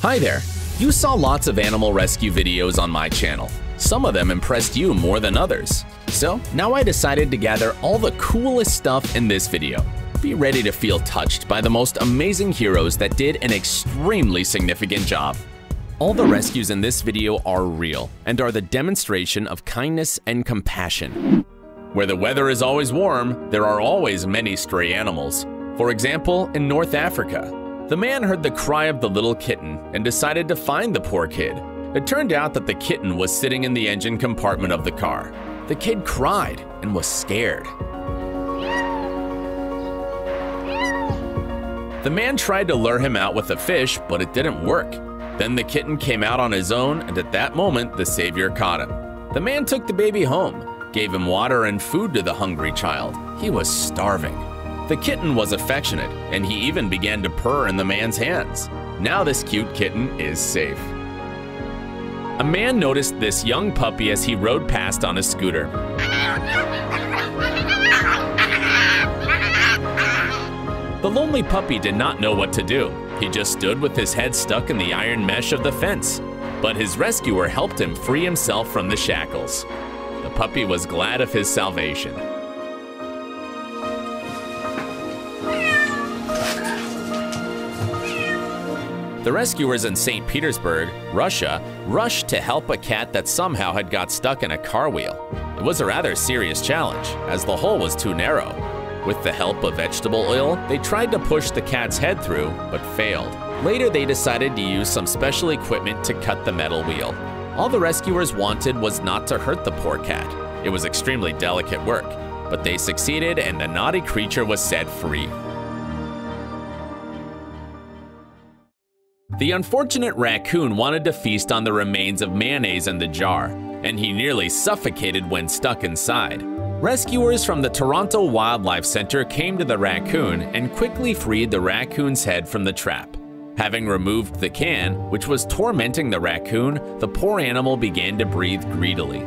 Hi there! You saw lots of animal rescue videos on my channel. Some of them impressed you more than others. So now I decided to gather all the coolest stuff in this video. Be ready to feel touched by the most amazing heroes that did an extremely significant job. All the rescues in this video are real and are the demonstration of kindness and compassion. Where the weather is always warm, there are always many stray animals. For example, in North Africa, the man heard the cry of the little kitten and decided to find the poor kid. It turned out that the kitten was sitting in the engine compartment of the car. The kid cried and was scared. The man tried to lure him out with a fish, but it didn't work. Then the kitten came out on his own, and at that moment, the savior caught him. The man took the baby home, gave him water and food to the hungry child. He was starving. The kitten was affectionate, and he even began to purr in the man's hands. Now this cute kitten is safe. A man noticed this young puppy as he rode past on a scooter. The lonely puppy did not know what to do. He just stood with his head stuck in the iron mesh of the fence. But his rescuer helped him free himself from the shackles. The puppy was glad of his salvation. The rescuers in St. Petersburg, Russia, rushed to help a cat that somehow had got stuck in a car wheel. It was a rather serious challenge, as the hole was too narrow. With the help of vegetable oil, they tried to push the cat's head through, but failed. Later, they decided to use some special equipment to cut the metal wheel. All the rescuers wanted was not to hurt the poor cat. It was extremely delicate work, but they succeeded and the naughty creature was set free. The unfortunate raccoon wanted to feast on the remains of mayonnaise in the jar, and he nearly suffocated when stuck inside. Rescuers from the Toronto Wildlife Center came to the raccoon and quickly freed the raccoon's head from the trap. Having removed the can, which was tormenting the raccoon, the poor animal began to breathe greedily.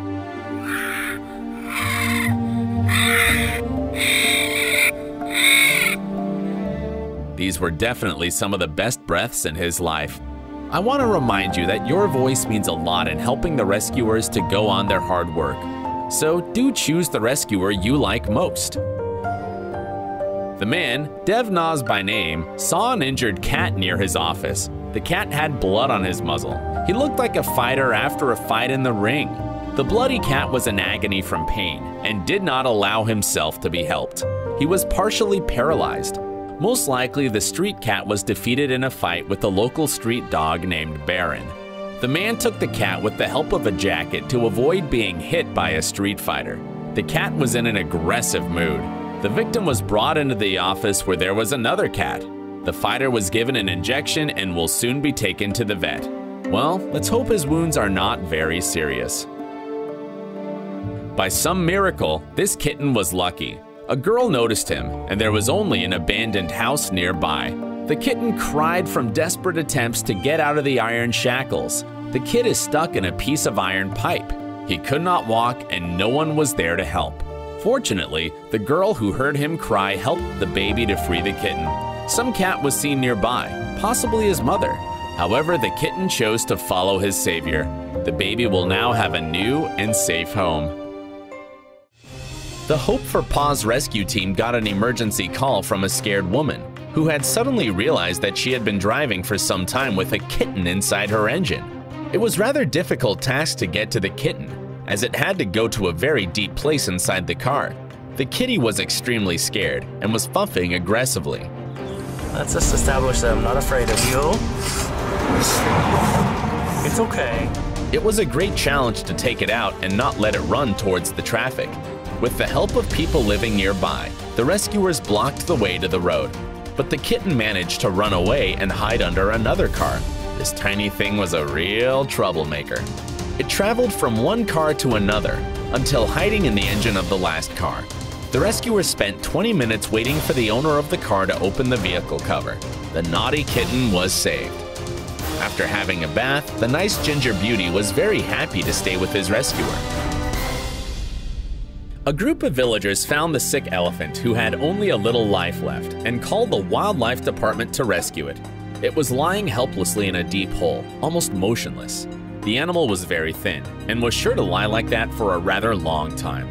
These were definitely some of the best breaths in his life. I want to remind you that your voice means a lot in helping the rescuers to go on their hard work. So do choose the rescuer you like most. The man, Devnaz by name, saw an injured cat near his office. The cat had blood on his muzzle. He looked like a fighter after a fight in the ring. The bloody cat was in agony from pain and did not allow himself to be helped. He was partially paralyzed. Most likely, the street cat was defeated in a fight with a local street dog named Baron. The man took the cat with the help of a jacket to avoid being hit by a street fighter. The cat was in an aggressive mood. The victim was brought into the office where there was another cat. The fighter was given an injection and will soon be taken to the vet. Well, let's hope his wounds are not very serious. By some miracle, this kitten was lucky. A girl noticed him, and there was only an abandoned house nearby. The kitten cried from desperate attempts to get out of the iron shackles. The kid is stuck in a piece of iron pipe. He could not walk, and no one was there to help. Fortunately, the girl who heard him cry helped the baby to free the kitten. Some cat was seen nearby, possibly his mother. However, the kitten chose to follow his savior. The baby will now have a new and safe home. The Hope for Paws rescue team got an emergency call from a scared woman who had suddenly realized that she had been driving for some time with a kitten inside her engine. It was a rather difficult task to get to the kitten, as it had to go to a very deep place inside the car. The kitty was extremely scared and was puffing aggressively. Let's just establish that I'm not afraid of you. It's okay. It was a great challenge to take it out and not let it run towards the traffic. With the help of people living nearby, the rescuers blocked the way to the road. But the kitten managed to run away and hide under another car. This tiny thing was a real troublemaker. It traveled from one car to another until hiding in the engine of the last car. The rescuers spent 20 minutes waiting for the owner of the car to open the vehicle cover. The naughty kitten was saved. After having a bath, the nice ginger beauty was very happy to stay with his rescuer. A group of villagers found the sick elephant who had only a little life left and called the wildlife department to rescue it. It was lying helplessly in a deep hole, almost motionless. The animal was very thin, and was sure to lie like that for a rather long time.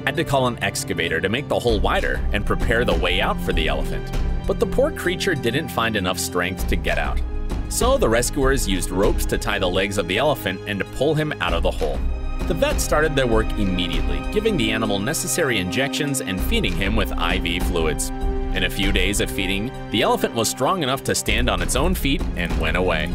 Had to call an excavator to make the hole wider and prepare the way out for the elephant. But the poor creature didn't find enough strength to get out. So the rescuers used ropes to tie the legs of the elephant and to pull him out of the hole. The vets started their work immediately, giving the animal necessary injections and feeding him with IV fluids. In a few days of feeding, the elephant was strong enough to stand on its own feet and went away.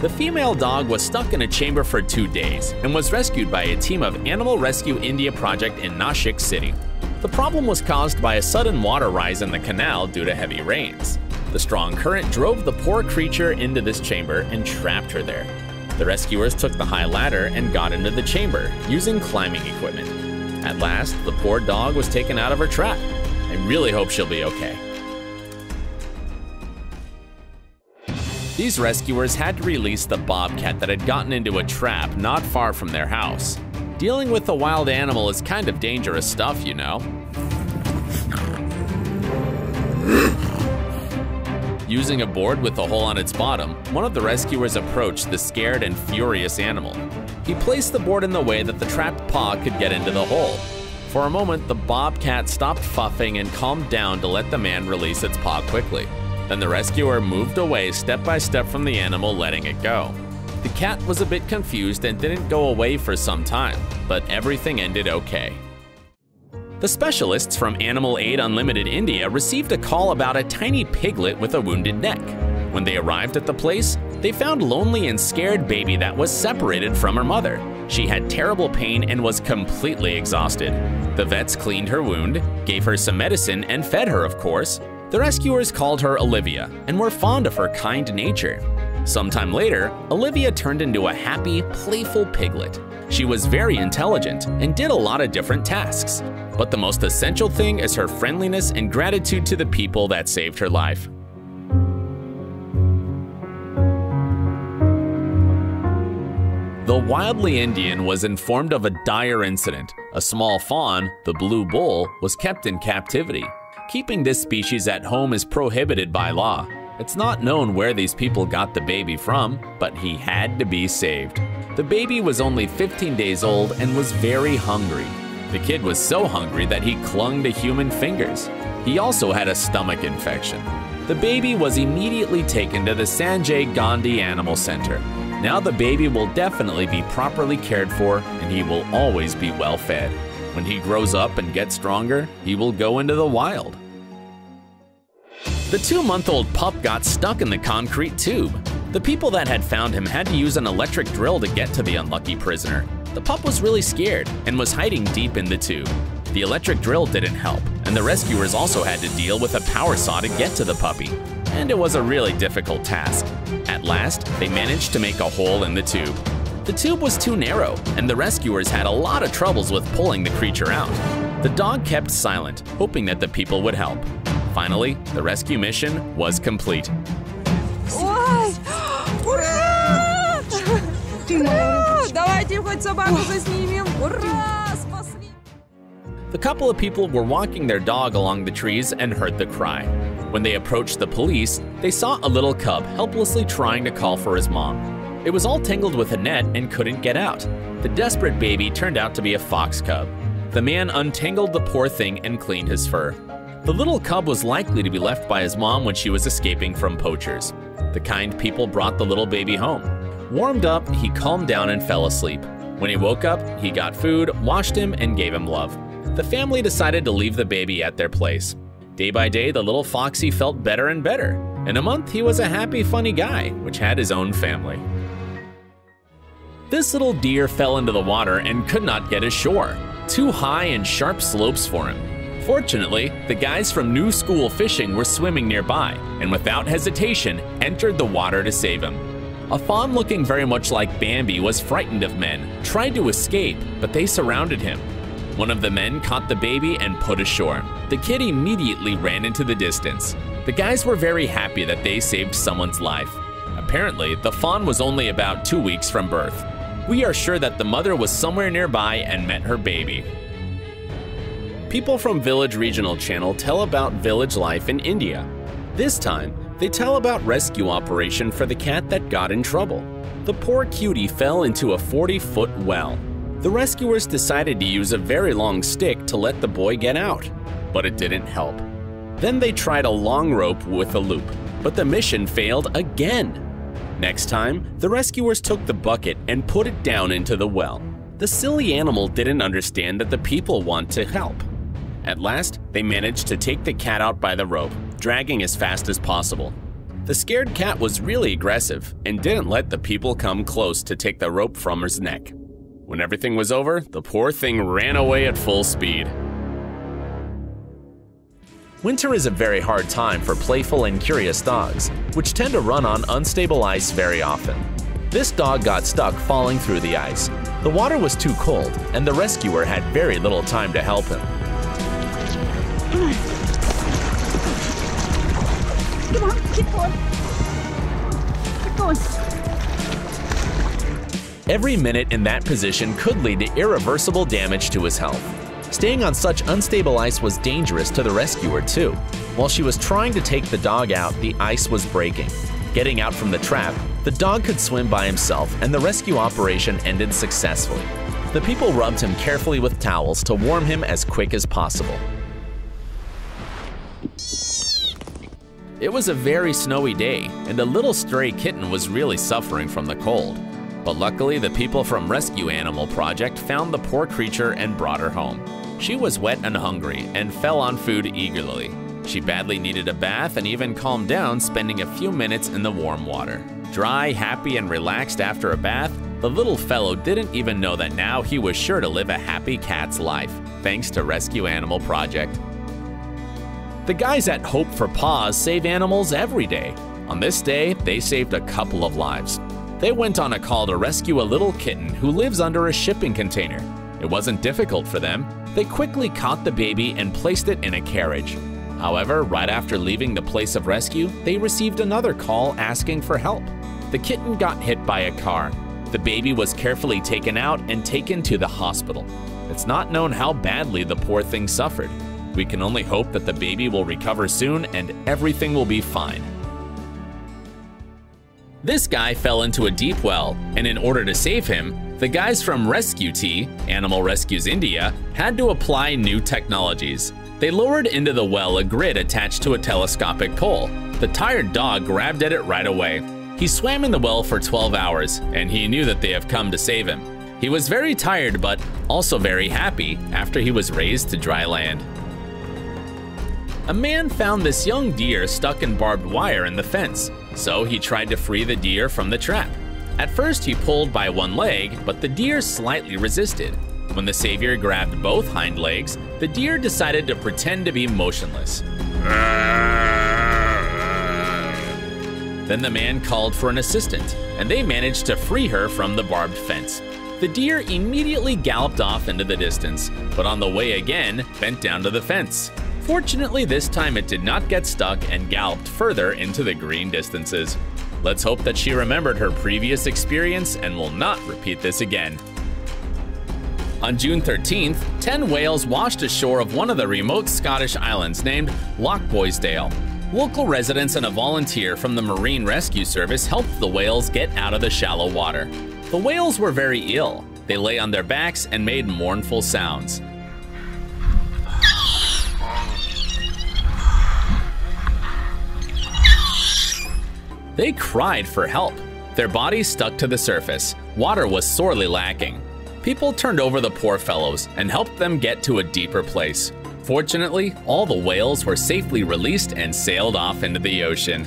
The female dog was stuck in a chamber for 2 days and was rescued by a team of Animal Rescue India project in Nashik City. The problem was caused by a sudden water rise in the canal due to heavy rains. The strong current drove the poor creature into this chamber and trapped her there. The rescuers took the high ladder and got into the chamber, using climbing equipment. At last, the poor dog was taken out of her trap. I really hope she'll be okay. These rescuers had to release the bobcat that had gotten into a trap not far from their house. Dealing with a wild animal is kind of dangerous stuff, you know. Using a board with a hole on its bottom, one of the rescuers approached the scared and furious animal. He placed the board in the way that the trapped paw could get into the hole. For a moment, the bobcat stopped fuffing and calmed down to let the man release its paw quickly. Then the rescuer moved away step by step from the animal, letting it go. The cat was a bit confused and didn't go away for some time, but everything ended okay. The specialists from Animal Aid Unlimited India received a call about a tiny piglet with a wounded neck. When they arrived at the place, they found a lonely and scared baby that was separated from her mother. She had terrible pain and was completely exhausted. The vets cleaned her wound, gave her some medicine, and fed her, of course. The rescuers called her Olivia and were fond of her kind nature. Sometime later, Olivia turned into a happy, playful piglet. She was very intelligent and did a lot of different tasks. But the most essential thing is her friendliness and gratitude to the people that saved her life. The wildly Indian was informed of a dire incident. A small fawn, the blue bull, was kept in captivity. Keeping this species at home is prohibited by law. It's not known where these people got the baby from, but he had to be saved. The baby was only 15 days old and was very hungry. The kid was so hungry that he clung to human fingers. He also had a stomach infection. The baby was immediately taken to the Sanjay Gandhi Animal Center. Now the baby will definitely be properly cared for and he will always be well fed. When he grows up and gets stronger, he will go into the wild. The 2-month-old pup got stuck in the concrete tube. The people that had found him had to use an electric drill to get to the unlucky prisoner. The pup was really scared and was hiding deep in the tube. The electric drill didn't help, and the rescuers also had to deal with a power saw to get to the puppy. And it was a really difficult task. At last, they managed to make a hole in the tube. The tube was too narrow, and the rescuers had a lot of troubles with pulling the creature out. The dog kept silent, hoping that the people would help. Finally, the rescue mission was complete. Ой! Ура! Давайте хоть собаку заснимем! Ура! Спасли! The couple of people were walking their dog along the trees and heard the cry. When they approached the police, they saw a little cub helplessly trying to call for his mom. It was all tangled with a net and couldn't get out. The desperate baby turned out to be a fox cub. The man untangled the poor thing and cleaned his fur. The little cub was likely to be left by his mom when she was escaping from poachers. The kind people brought the little baby home. Warmed up, he calmed down and fell asleep. When he woke up, he got food, washed him, and gave him love. The family decided to leave the baby at their place. Day by day, the little foxy felt better and better. In a month, he was a happy, funny guy, which had his own family. This little deer fell into the water and could not get ashore. Too high and sharp slopes for him. Fortunately, the guys from New School Fishing were swimming nearby, and without hesitation, entered the water to save him. A fawn looking very much like Bambi was frightened of men, tried to escape, but they surrounded him. One of the men caught the baby and put ashore. The kid immediately ran into the distance. The guys were very happy that they saved someone's life. Apparently, the fawn was only about 2 weeks from birth. We are sure that the mother was somewhere nearby and met her baby. People from Village Regional Channel tell about village life in India. This time, they tell about rescue operation for the cat that got in trouble. The poor cutie fell into a 40-foot well. The rescuers decided to use a very long stick to let the boy get out, but it didn't help. Then they tried a long rope with a loop, but the mission failed again. Next time, the rescuers took the bucket and put it down into the well. The silly animal didn't understand that the people want to help. At last, they managed to take the cat out by the rope, dragging as fast as possible. The scared cat was really aggressive and didn't let the people come close to take the rope from his neck. When everything was over, the poor thing ran away at full speed. Winter is a very hard time for playful and curious dogs, which tend to run on unstable ice very often. This dog got stuck falling through the ice. The water was too cold, and the rescuer had very little time to help him. Come on, keep going. Keep going. Every minute in that position could lead to irreversible damage to his health. Staying on such unstable ice was dangerous to the rescuer too. While she was trying to take the dog out, the ice was breaking. Getting out from the trap, the dog could swim by himself and the rescue operation ended successfully. The people rubbed him carefully with towels to warm him as quick as possible. It was a very snowy day, and the little stray kitten was really suffering from the cold. But luckily, the people from Rescue Animal Project found the poor creature and brought her home. She was wet and hungry and fell on food eagerly. She badly needed a bath and even calmed down, spending a few minutes in the warm water. Dry, happy, and relaxed after a bath, the little fellow didn't even know that now he was sure to live a happy cat's life, thanks to Rescue Animal Project. The guys at Hope for Paws save animals every day. On this day, they saved a couple of lives. They went on a call to rescue a little kitten who lives under a shipping container. It wasn't difficult for them. They quickly caught the baby and placed it in a carriage. However, right after leaving the place of rescue, they received another call asking for help. The kitten got hit by a car. The baby was carefully taken out and taken to the hospital. It's not known how badly the poor thing suffered. We can only hope that the baby will recover soon and everything will be fine. This guy fell into a deep well, and in order to save him, the guys from Rescue T, Animal Rescues India, had to apply new technologies. They lowered into the well a grid attached to a telescopic pole. The tired dog grabbed at it right away. He swam in the well for 12 hours, and he knew that they have come to save him. He was very tired but also very happy after he was raised to dry land. A man found this young deer stuck in barbed wire in the fence, so he tried to free the deer from the trap. At first he pulled by one leg, but the deer slightly resisted. When the savior grabbed both hind legs, the deer decided to pretend to be motionless. Then the man called for an assistant, and they managed to free her from the barbed fence. The deer immediately galloped off into the distance, but on the way again, bent down to the fence. Fortunately, this time it did not get stuck and galloped further into the green distances. Let's hope that she remembered her previous experience and will not repeat this again. On June 13th, 10 whales washed ashore of one of the remote Scottish islands named Lochboysdale. Local residents and a volunteer from the Marine Rescue Service helped the whales get out of the shallow water. The whales were very ill. They lay on their backs and made mournful sounds. They cried for help. Their bodies stuck to the surface. Water was sorely lacking. People turned over the poor fellows and helped them get to a deeper place. Fortunately, all the whales were safely released and sailed off into the ocean.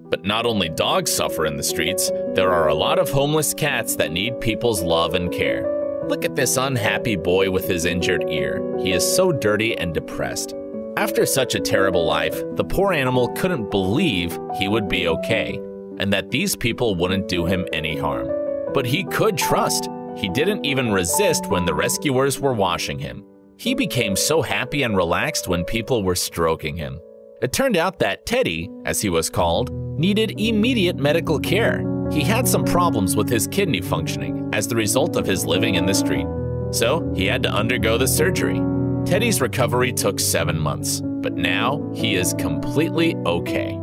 But not only dogs suffer in the streets, there are a lot of homeless cats that need people's love and care. Look at this unhappy boy with his injured ear. He is so dirty and depressed. After such a terrible life, the poor animal couldn't believe he would be okay, and that these people wouldn't do him any harm. But he could trust. He didn't even resist when the rescuers were washing him. He became so happy and relaxed when people were stroking him. It turned out that Teddy, as he was called, needed immediate medical care. He had some problems with his kidney functioning as the result of his living in the street. so he had to undergo the surgery. Teddy's recovery took 7 months, but now he is completely okay.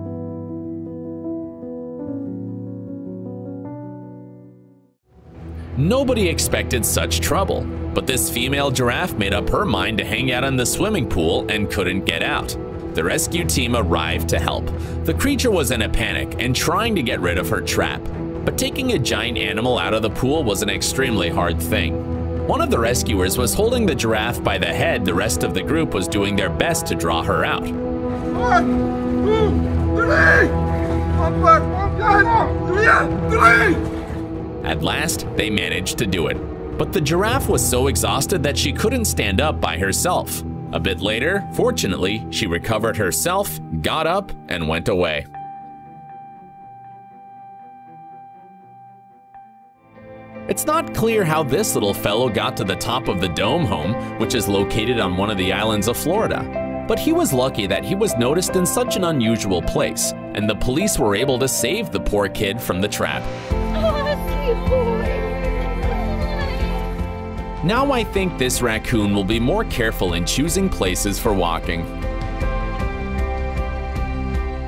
Nobody expected such trouble, but this female giraffe made up her mind to hang out in the swimming pool and couldn't get out. The rescue team arrived to help. The creature was in a panic and trying to get rid of her trap, but taking a giant animal out of the pool was an extremely hard thing. One of the rescuers was holding the giraffe by the head. The rest of the group was doing their best to draw her out. 1, 2, 3! At last, they managed to do it. But the giraffe was so exhausted that she couldn't stand up by herself. A bit later, fortunately, she recovered herself, got up, and went away. It's not clear how this little fellow got to the top of the Dome home, which is located on one of the islands of Florida. But he was lucky that he was noticed in such an unusual place, and the police were able to save the poor kid from the trap. Now I think this raccoon will be more careful in choosing places for walking.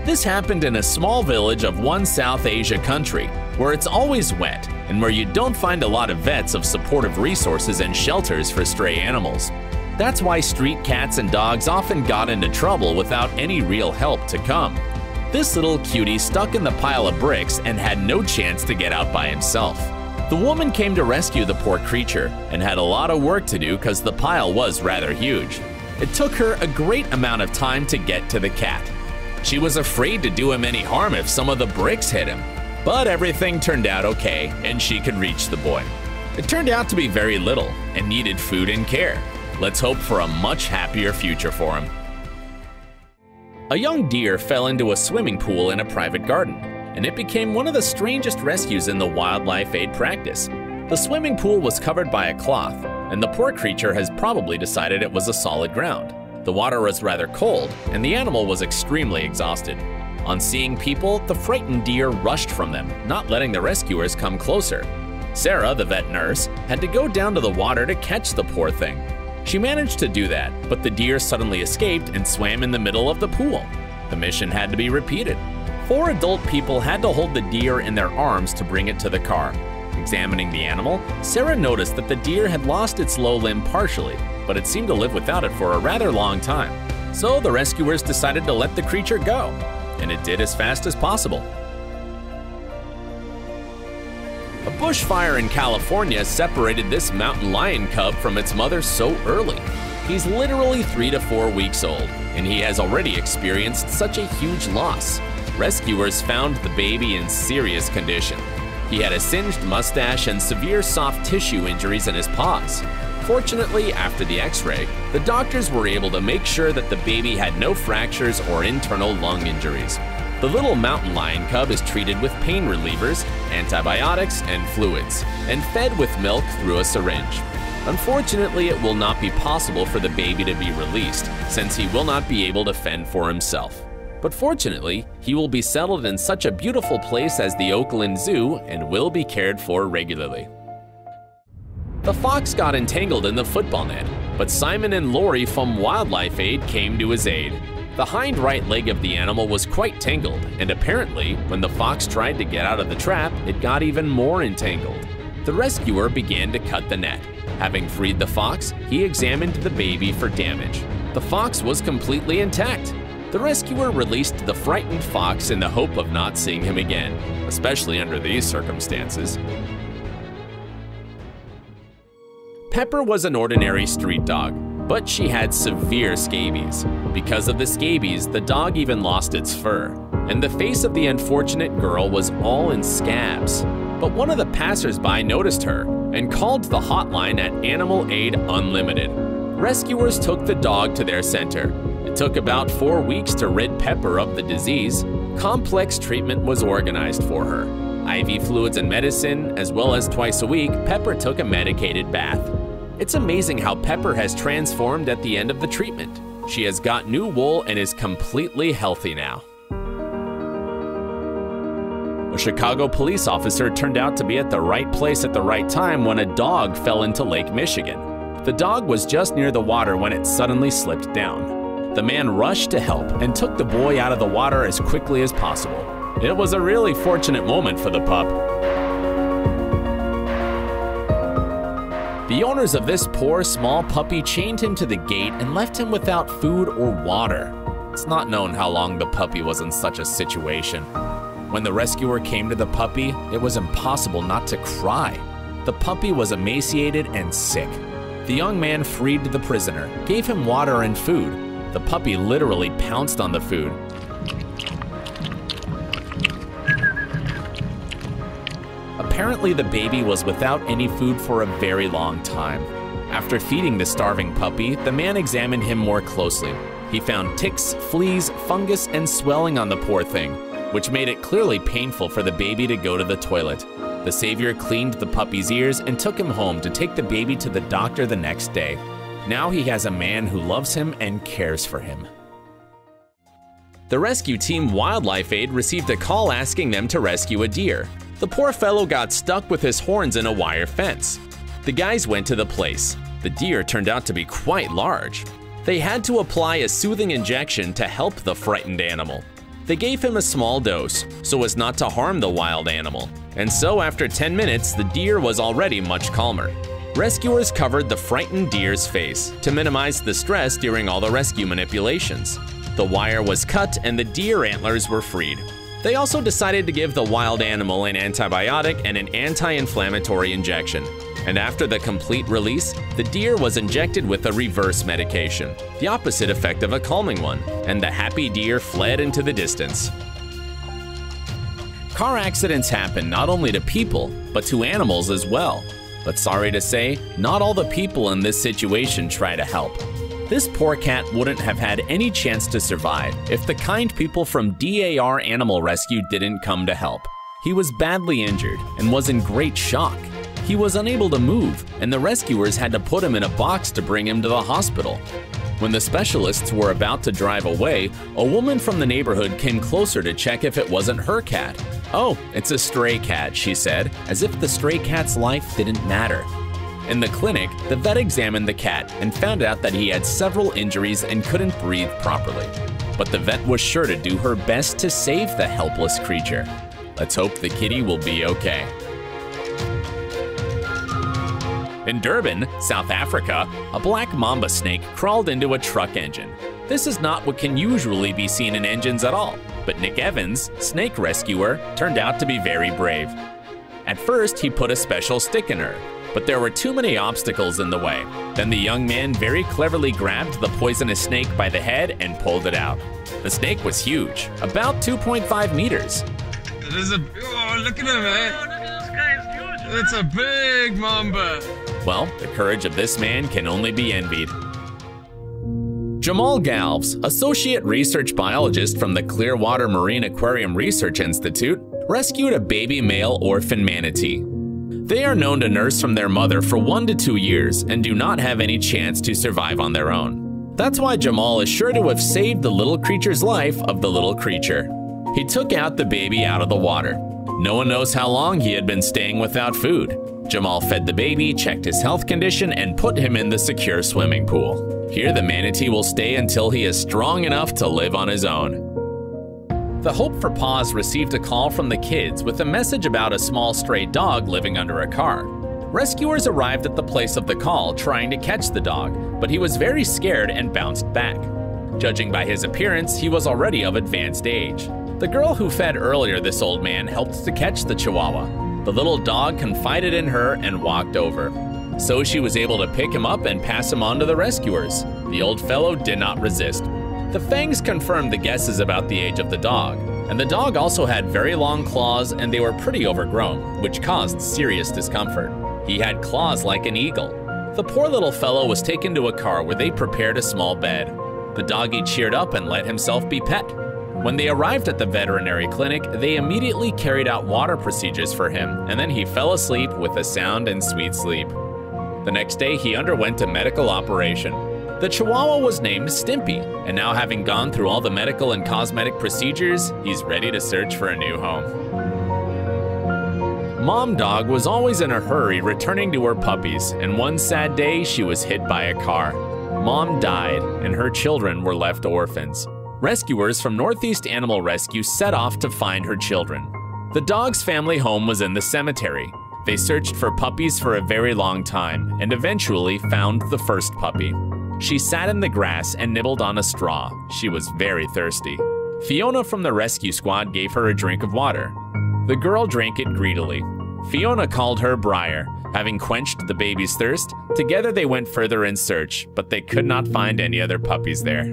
This happened in a small village of one South Asia country, where it's always wet and where you don't find a lot of vets of supportive resources and shelters for stray animals. That's why street cats and dogs often got into trouble without any real help to come. This little cutie stuck in the pile of bricks and had no chance to get out by himself. The woman came to rescue the poor creature and had a lot of work to do because the pile was rather huge. It took her a great amount of time to get to the cat. She was afraid to do him any harm if some of the bricks hit him. But everything turned out okay and she could reach the boy. It turned out to be very little and needed food and care. Let's hope for a much happier future for him. A young deer fell into a swimming pool in a private garden, and it became one of the strangest rescues in the wildlife aid practice. The swimming pool was covered by a cloth, and the poor creature has probably decided it was a solid ground. The water was rather cold, and the animal was extremely exhausted. On seeing people, the frightened deer rushed from them, not letting the rescuers come closer. Sarah, the vet nurse, had to go down to the water to catch the poor thing. She managed to do that, but the deer suddenly escaped and swam in the middle of the pool. The mission had to be repeated. 4 adult people had to hold the deer in their arms to bring it to the car. Examining the animal, Sarah noticed that the deer had lost its low limb partially, but it seemed to live without it for a rather long time. So the rescuers decided to let the creature go, and it did as fast as possible. A bushfire in California separated this mountain lion cub from its mother so early. He's literally 3 to 4 weeks old, and he has already experienced such a huge loss. Rescuers found the baby in serious condition. He had a singed mustache and severe soft tissue injuries in his paws. Fortunately, after the x-ray, the doctors were able to make sure that the baby had no fractures or internal lung injuries. The little mountain lion cub is treated with pain relievers, antibiotics, and fluids, and fed with milk through a syringe. Unfortunately, it will not be possible for the baby to be released, since he will not be able to fend for himself. But fortunately, he will be settled in such a beautiful place as the Oakland Zoo and will be cared for regularly. The fox got entangled in the football net, but Simon and Lori from Wildlife Aid came to his aid. The hind right leg of the animal was quite tangled, and apparently, when the fox tried to get out of the trap, it got even more entangled. The rescuer began to cut the net. Having freed the fox, he examined the baby for damage. The fox was completely intact. The rescuer released the frightened fox in the hope of not seeing him again, especially under these circumstances. Pepper was an ordinary street dog, but she had severe scabies. Because of the scabies, the dog even lost its fur, and the face of the unfortunate girl was all in scabs. But one of the passers-by noticed her and called the hotline at Animal Aid Unlimited. Rescuers took the dog to their center. It took about 4 weeks to rid Pepper of the disease. Complex treatment was organized for her. IV fluids and medicine, as well as twice a week, Pepper took a medicated bath. It's amazing how Pepper has transformed at the end of the treatment. She has got new wool and is completely healthy now. A Chicago police officer turned out to be at the right place at the right time when a dog fell into Lake Michigan. The dog was just near the water when it suddenly slipped down. The man rushed to help and took the boy out of the water as quickly as possible. It was a really fortunate moment for the pup. The owners of this poor small puppy chained him to the gate and left him without food or water. It's not known how long the puppy was in such a situation. When the rescuer came to the puppy, it was impossible not to cry. The puppy was emaciated and sick. The young man freed the prisoner, gave him water and food. The puppy literally pounced on the food. Apparently, the baby was without any food for a very long time. After feeding the starving puppy, the man examined him more closely. He found ticks, fleas, fungus, and swelling on the poor thing, which made it clearly painful for the baby to go to the toilet. The savior cleaned the puppy's ears and took him home to take the baby to the doctor the next day. Now he has a man who loves him and cares for him. The rescue team Wildlife Aid received a call asking them to rescue a deer. The poor fellow got stuck with his horns in a wire fence. The guys went to the place. The deer turned out to be quite large. They had to apply a soothing injection to help the frightened animal. They gave him a small dose so as not to harm the wild animal. And so after 10 minutes, the deer was already much calmer. Rescuers covered the frightened deer's face to minimize the stress during all the rescue manipulations. The wire was cut and the deer antlers were freed. They also decided to give the wild animal an antibiotic and an anti-inflammatory injection. And after the complete release, the deer was injected with a reverse medication, the opposite effect of a calming one, and the happy deer fled into the distance. Car accidents happen not only to people, but to animals as well. But sorry to say, not all the people in this situation try to help. This poor cat wouldn't have had any chance to survive if the kind people from DAR Animal Rescue didn't come to help. He was badly injured and was in great shock. He was unable to move, and the rescuers had to put him in a box to bring him to the hospital. When the specialists were about to drive away, a woman from the neighborhood came closer to check if it wasn't her cat. "Oh, it's a stray cat," she said, as if the stray cat's life didn't matter. In the clinic, the vet examined the cat and found out that he had several injuries and couldn't breathe properly. But the vet was sure to do her best to save the helpless creature. Let's hope the kitty will be okay. In Durban, South Africa, a black mamba snake crawled into a truck engine. This is not what can usually be seen in engines at all, but Nick Evans, snake rescuer, turned out to be very brave. At first, he put a special stick in her, but there were too many obstacles in the way. Then the young man very cleverly grabbed the poisonous snake by the head and pulled it out. The snake was huge, about 2.5 meters. It is a... Oh, look at him, eh? Oh, look at this guy, it's huge. It's a big mamba. Well, the courage of this man can only be envied. Jamal Galves, associate research biologist from the Clearwater Marine Aquarium Research Institute, rescued a baby male orphan manatee. They are known to nurse from their mother for 1 to 2 years and do not have any chance to survive on their own. That's why Jamal is sure to have saved the little creature's life of the little creature. He took out the baby out of the water. No one knows how long he had been staying without food. Jamal fed the baby, checked his health condition, and put him in the secure swimming pool. Here the manatee will stay until he is strong enough to live on his own. The Hope for Paws received a call from the kids with a message about a small stray dog living under a car. Rescuers arrived at the place of the call trying to catch the dog, but he was very scared and bounced back. Judging by his appearance, he was already of advanced age. The girl who fed earlier this old man helped to catch the chihuahua. The little dog confided in her and walked over. So she was able to pick him up and pass him on to the rescuers. The old fellow did not resist. The fangs confirmed the guesses about the age of the dog, and the dog also had very long claws and they were pretty overgrown, which caused serious discomfort. He had claws like an eagle. The poor little fellow was taken to a car where they prepared a small bed. The doggy cheered up and let himself be pet. When they arrived at the veterinary clinic, they immediately carried out water procedures for him, and then he fell asleep with a sound and sweet sleep. The next day, he underwent a medical operation. The Chihuahua was named Stimpy, and now having gone through all the medical and cosmetic procedures, he's ready to search for a new home. Mom Dog was always in a hurry returning to her puppies, and one sad day she was hit by a car. Mom died, and her children were left orphans. Rescuers from Northeast Animal Rescue set off to find her children. The dog's family home was in the cemetery. They searched for puppies for a very long time, and eventually found the first puppy. She sat in the grass and nibbled on a straw. She was very thirsty. Fiona from the rescue squad gave her a drink of water. The girl drank it greedily. Fiona called her Briar. Having quenched the baby's thirst, together they went further in search, but they could not find any other puppies there.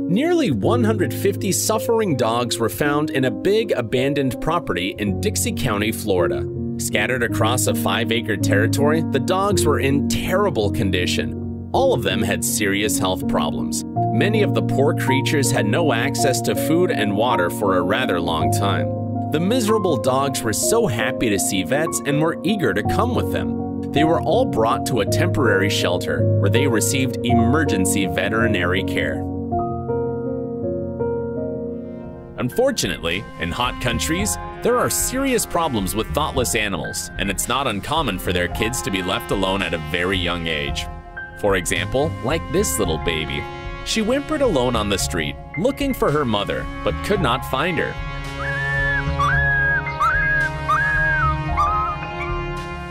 Nearly 150 suffering dogs were found in a big abandoned property in Dixie County, Florida. Scattered across a 5-acre territory, the dogs were in terrible condition. All of them had serious health problems. Many of the poor creatures had no access to food and water for a rather long time. The miserable dogs were so happy to see vets and were eager to come with them. They were all brought to a temporary shelter where they received emergency veterinary care. Unfortunately, in hot countries, there are serious problems with thoughtless animals, and it's not uncommon for their kids to be left alone at a very young age. For example, like this little baby. She whimpered alone on the street, looking for her mother, but could not find her.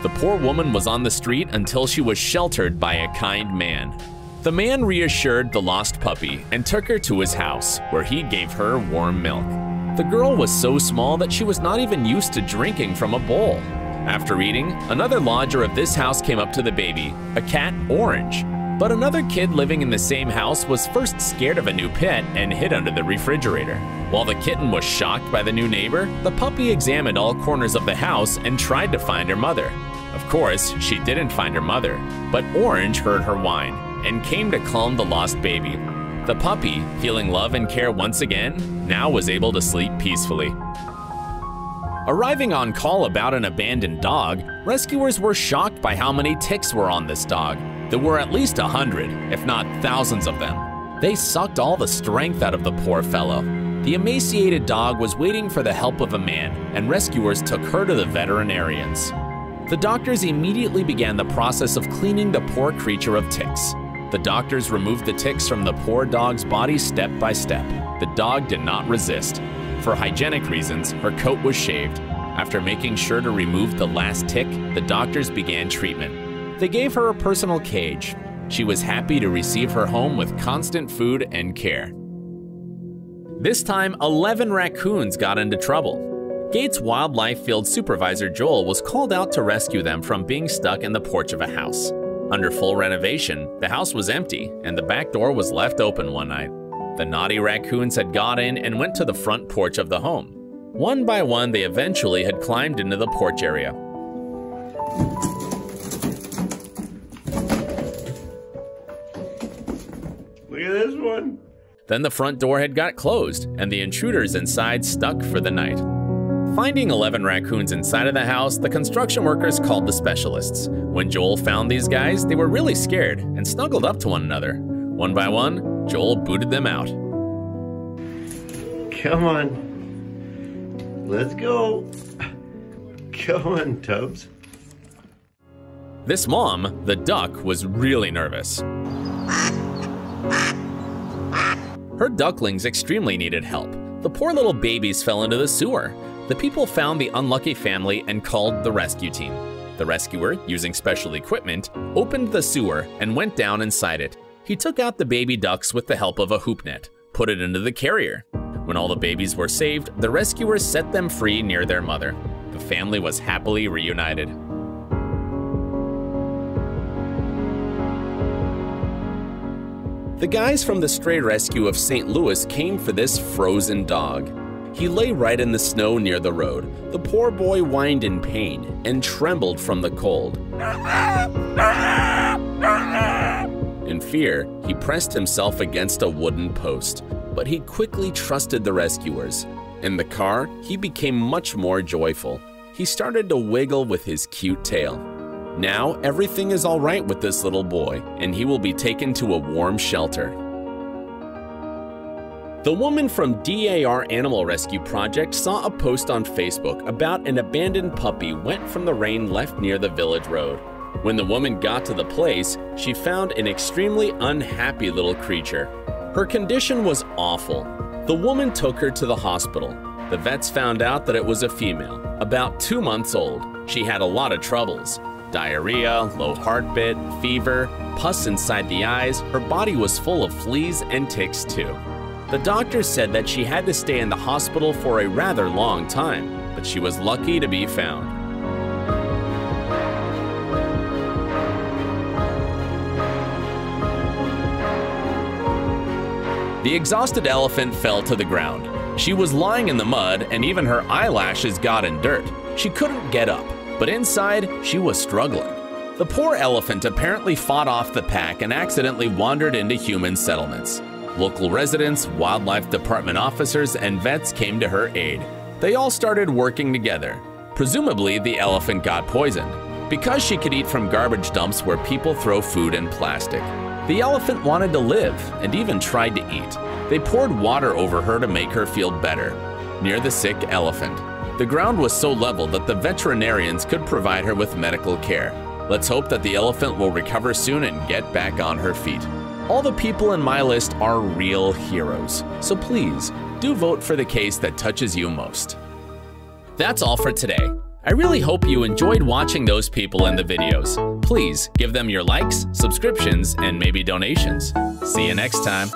The poor woman was on the street until she was sheltered by a kind man. The man reassured the lost puppy and took her to his house, where he gave her warm milk. The girl was so small that she was not even used to drinking from a bowl. After eating, another lodger of this house came up to the baby, a cat, Orange. But another kid living in the same house was first scared of a new pet and hid under the refrigerator. While the kitten was shocked by the new neighbor, the puppy examined all corners of the house and tried to find her mother. Of course, she didn't find her mother, but Orange heard her whine and came to calm the lost baby. The puppy, feeling love and care once again, now was able to sleep peacefully. Arriving on call about an abandoned dog, rescuers were shocked by how many ticks were on this dog. There were at least 100, if not thousands of them. They sucked all the strength out of the poor fellow. The emaciated dog was waiting for the help of a man, and rescuers took her to the veterinarians. The doctors immediately began the process of cleaning the poor creature of ticks. The doctors removed the ticks from the poor dog's body step by step. The dog did not resist. For hygienic reasons, her coat was shaved. After making sure to remove the last tick, the doctors began treatment. They gave her a personal cage. She was happy to receive her home with constant food and care. This time, 11 raccoons got into trouble. Gates Wildlife Field Supervisor Joel was called out to rescue them from being stuck in the porch of a house. Under full renovation, the house was empty and the back door was left open one night. The naughty raccoons had got in and went to the front porch of the home. One by one, they eventually had climbed into the porch area. Look at this one. Then the front door had got closed and the intruders inside stuck for the night. Finding 11 raccoons inside of the house, the construction workers called the specialists. When Joel found these guys, they were really scared and snuggled up to one another. One by one, Joel booted them out. Come on. Let's go. Come on, Tubbs. This mom, the duck, was really nervous. Her ducklings extremely needed help. The poor little babies fell into the sewer. The people found the unlucky family and called the rescue team. The rescuer, using special equipment, opened the sewer and went down inside it. He took out the baby ducks with the help of a hoop net, put it into the carrier. When all the babies were saved, the rescuers set them free near their mother. The family was happily reunited. The guys from the stray rescue of St. Louis came for this frozen dog. He lay right in the snow near the road. The poor boy whined in pain and trembled from the cold. In fear, he pressed himself against a wooden post, but he quickly trusted the rescuers. In the car, he became much more joyful. He started to wiggle with his cute tail. Now, everything is all right with this little boy, and he will be taken to a warm shelter. The woman from DAR Animal Rescue Project saw a post on Facebook about an abandoned puppy wet from the rain left near the village road. When the woman got to the place, she found an extremely unhappy little creature. Her condition was awful. The woman took her to the hospital. The vets found out that it was a female, about 2 months old. She had a lot of troubles: diarrhea, low heartbeat, fever, pus inside the eyes. Her body was full of fleas and ticks too. The doctor said that she had to stay in the hospital for a rather long time, but she was lucky to be found. The exhausted elephant fell to the ground. She was lying in the mud, and even her eyelashes got in dirt. She couldn't get up, but inside, she was struggling. The poor elephant apparently fought off the pack and accidentally wandered into human settlements. Local residents, wildlife department officers, and vets came to her aid. They all started working together. Presumably, the elephant got poisoned, because she could eat from garbage dumps where people throw food and plastic. The elephant wanted to live and even tried to eat. They poured water over her to make her feel better, near the sick elephant. The ground was so level that the veterinarians could provide her with medical care. Let's hope that the elephant will recover soon and get back on her feet. All the people in my list are real heroes, so please do vote for the case that touches you most. That's all for today. I really hope you enjoyed watching those people in the videos. Please give them your likes, subscriptions, and maybe donations. See you next time.